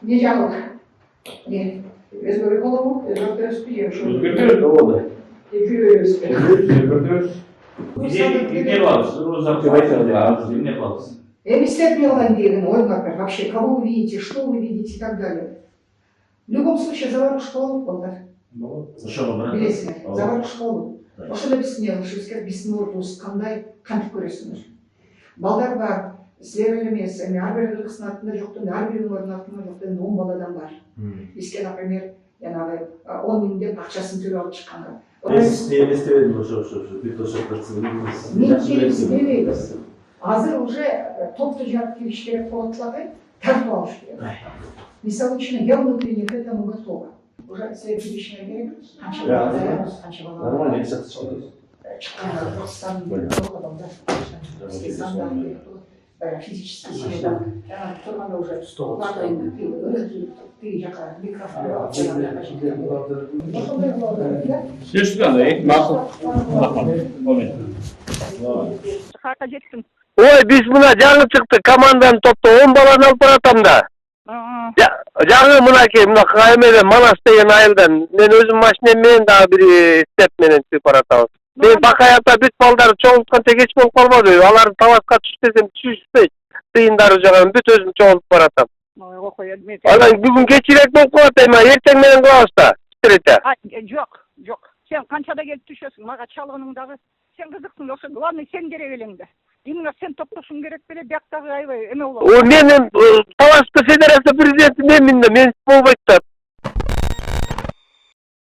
Не жабық. Не. Өзгеріп болу, өзгертіріс бүйе. Өзгертіріс болу. Өзгертіріс. Өзгертіріс. Где вас? Где вас? Эмистер Белган деген ойынға вообще, кого вы видите, что вы видите и так далее. В любом случае, заварушка болып болды. Білесіңер, заварушка болып. Ошода біздің елшімізге біздің ордуыз қандай қантып көресіңдер. Балдар бар, сіздер емес, әрбір қыздың артында жоқтың, әрбірінің ордың артында жоқтың 10 баладан бар. Бізге, например, 10 000 деп ақшасын төлеп алып шыққанға. Естебедім Мен келісмейміз. Азыр уже топты жарып келіш керек болатылады, тартып алыш керек. Мысалы, үшін я внутренне к этому готова. Уже следующий керек, қанша балалар. Нормально, я сейчас шыққан. Шыққандар, Қырғызстан, жоқ адамдар. Физически силада. Жаңағы тұрғанда уже бардайында ты жаққа микрофон. Слышь, қандай? Мақұл. Қайқа жеттім. Ой, біз мына жаңы шықты команданың топта 10 баланы алып баратам да. Жаңы мынакей, мына Қаймеде Манас деген айылдан. Мен өзім машинеммен дағы бір степ менен түсіп баратамыз. Мен Бақаята бүт балдары чоғылтқанша кеш болып қалмады. Аларды таласқа түшпесем түшпейді. Тыйындары жағын бүт өзім чоғылып баратам. Алан бүгін кечирек болып қалатай ма, ертең менен қылабыз да. Жоқ. Сен қаншада келіп түшесің, маға чалғыныңдағы. Сен қызықсың, осы главный сен керек елеңді. Именно сен топтошың керек беле, бияқтағы айбай, эме олар. Мен Таласты федерация президенті мен болбайды да.